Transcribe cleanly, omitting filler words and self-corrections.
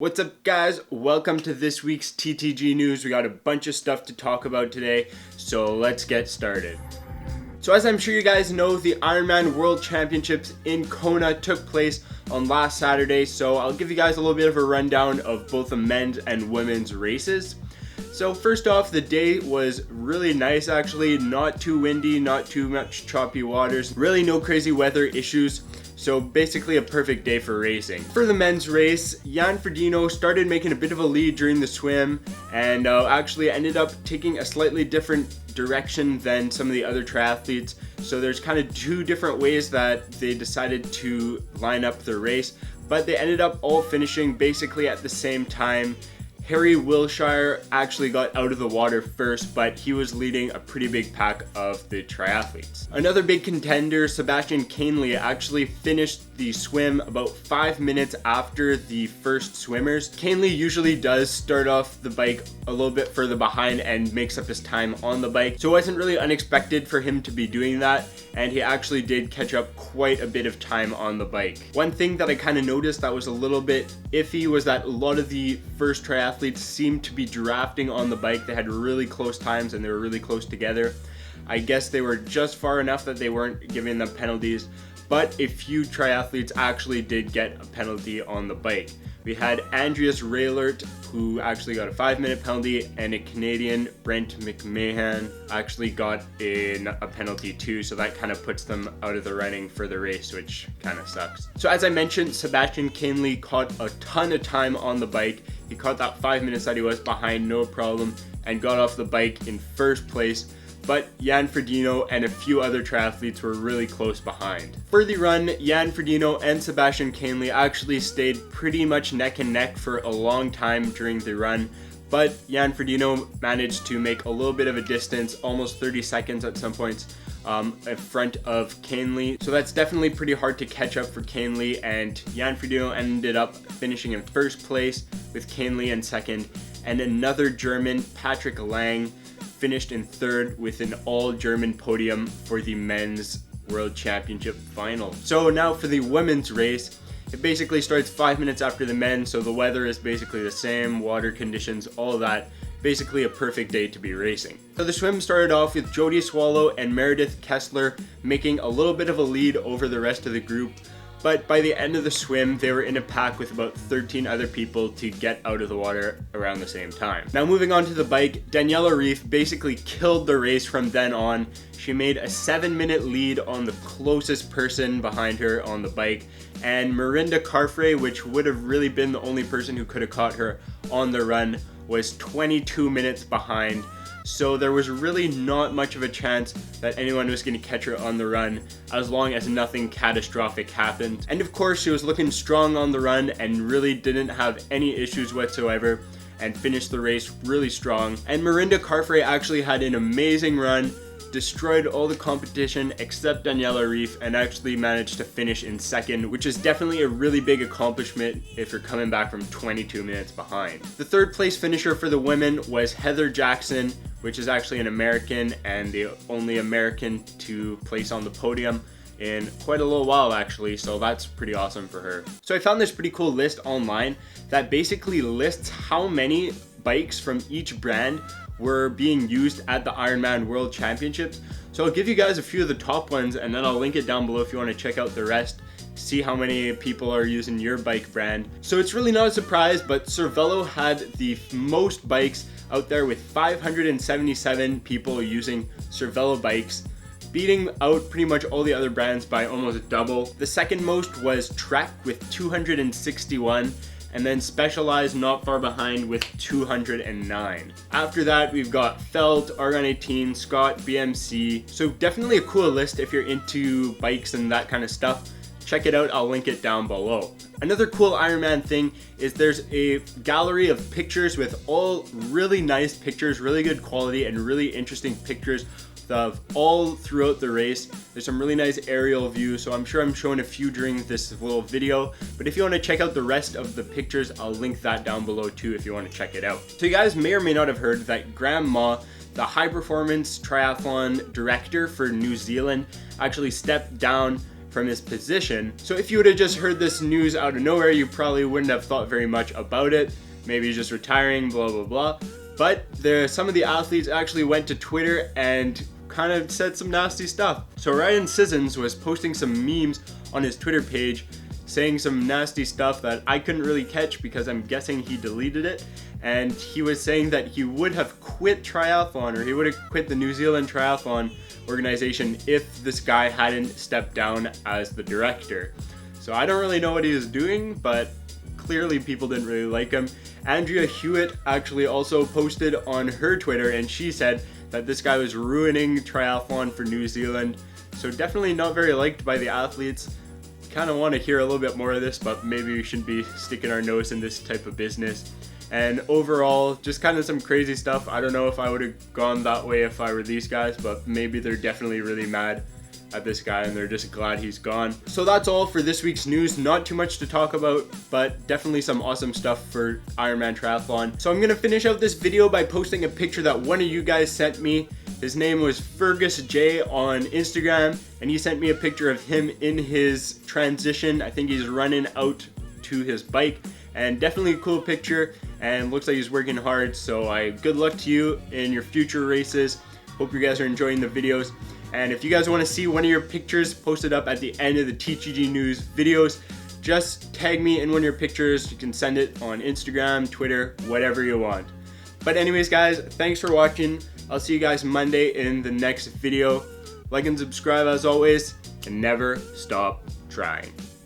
What's up, guys? Welcome to this week's TTG News. We got a bunch of stuff to talk about today, so let's get started. So as I'm sure you guys know, the Ironman World Championships in Kona took place on last Saturday, so I'll give you guys a little bit of a rundown of both the men's and women's races. So first off, the day was really nice actually, not too windy, not too much choppy waters, really no crazy weather issues. So basically a perfect day for racing. For the men's race, Jan Frodeno started making a bit of a lead during the swim and actually ended up taking a slightly different direction than some of the other triathletes. So there's kind of two different ways that they decided to line up the race, but they ended up all finishing basically at the same time. Harry Wilshire actually got out of the water first, but he was leading a pretty big pack of the triathletes. Another big contender, Sebastian Kienle, actually finished the swim about 5 minutes after the first swimmers. Kienle usually does start off the bike a little bit further behind and makes up his time on the bike, so it wasn't really unexpected for him to be doing that, and he actually did catch up quite a bit of time on the bike. One thing that I kind of noticed that was a little bit iffy was that a lot of the first triathletes seemed to be drafting on the bike. They had really close times and they were really close together. I guess they were just far enough that they weren't giving them penalties, but a few triathletes actually did get a penalty on the bike. We had Andreas Raelert, who actually got a 5-minute penalty, and a Canadian, Brent McMahon, actually got a penalty too, so that kind of puts them out of the running for the race, which kind of sucks. So as I mentioned, Sebastian Kienle caught a ton of time on the bike. He caught that 5 minutes that he was behind, no problem, and got off the bike in first place. But Jan Frodeno and a few other triathletes were really close behind. For the run, Jan Frodeno and Sebastian Kienle actually stayed pretty much neck and neck for a long time during the run, but Jan Frodeno managed to make a little bit of a distance, almost 30 seconds at some points, in front of Kienle. So that's definitely pretty hard to catch up for Kienle, and Jan Frodeno ended up finishing in first place with Kienle in second, and another German, Patrick Lang, finished in third with an all-German podium for the men's World Championship final. So now for the women's race, it basically starts 5 minutes after the men, so the weather is basically the same, water conditions, all of that. Basically a perfect day to be racing. So the swim started off with Jodie Swallow and Meredith Kessler making a little bit of a lead over the rest of the group, but by the end of the swim, they were in a pack with about 13 other people to get out of the water around the same time. Now moving on to the bike, Daniela Ryf basically killed the race from then on. She made a 7-minute lead on the closest person behind her on the bike, and Mirinda Carfrae, which would have really been the only person who could have caught her on the run, was 22 minutes behind. So there was really not much of a chance that anyone was going to catch her on the run as long as nothing catastrophic happened. And of course, she was looking strong on the run and really didn't have any issues whatsoever and finished the race really strong. And Mirinda Carfrae actually had an amazing run, destroyed all the competition except Daniela Ryf, and actually managed to finish in second, which is definitely a really big accomplishment if you're coming back from 22 minutes behind. The third place finisher for the women was Heather Jackson, which is actually an American and the only American to place on the podium in quite a little while actually, so that's pretty awesome for her. So I found this pretty cool list online that basically lists how many bikes from each brand were being used at the Ironman World Championships. So I'll give you guys a few of the top ones and then I'll link it down below if you want to check out the rest, see how many people are using your bike brand. So it's really not a surprise, but Cervelo had the most bikes out there with 577 people using Cervelo bikes, beating out pretty much all the other brands by almost double. The second most was Trek with 261, and then Specialized not far behind with 209. After that, we've got Felt, Argon 18, Scott, BMC. So definitely a cool list if you're into bikes and that kind of stuff. Check it out, I'll link it down below. Another cool Ironman thing is there's a gallery of pictures with all really nice pictures, really good quality and really interesting pictures of all throughout the race. There's some really nice aerial views, so I'm sure I'm showing a few during this little video, but if you want to check out the rest of the pictures, I'll link that down below too if you want to check it out. So you guys may or may not have heard that Graham Ma, the high performance triathlon director for New Zealand, actually stepped down from his position. So if you would have just heard this news out of nowhere, you probably wouldn't have thought very much about it. Maybe he's just retiring, blah, blah, blah. But some of the athletes actually went to Twitter and kind of said some nasty stuff. So Ryan Sissons was posting some memes on his Twitter page saying some nasty stuff that I couldn't really catch because I'm guessing he deleted it. And he was saying that he would have quit triathlon, or he would have quit the New Zealand Triathlon organization if this guy hadn't stepped down as the director. So I don't really know what he was doing, but clearly people didn't really like him. Andrea Hewitt actually also posted on her Twitter, and she said that this guy was ruining triathlon for New Zealand. So definitely not very liked by the athletes. Kind of want to hear a little bit more of this, but maybe we shouldn't be sticking our nose in this type of business. And overall, just kind of some crazy stuff. I don't know if I would have gone that way if I were these guys, but maybe they're definitely really mad at this guy and they're just glad he's gone. So that's all for this week's news. Not too much to talk about, but definitely some awesome stuff for Ironman Triathlon. So I'm gonna finish out this video by posting a picture that one of you guys sent me. His name was Fergus J on Instagram, and he sent me a picture of him in his transition. I think he's running out to his bike, and definitely a cool picture, and looks like he's working hard. So good luck to you in your future races. Hope you guys are enjoying the videos. And if you guys want to see one of your pictures posted up at the end of the TTG News videos, just tag me in one of your pictures. You can send it on Instagram, Twitter, whatever you want. But anyways, guys, thanks for watching. I'll see you guys Monday in the next video. Like and subscribe as always, and never stop trying.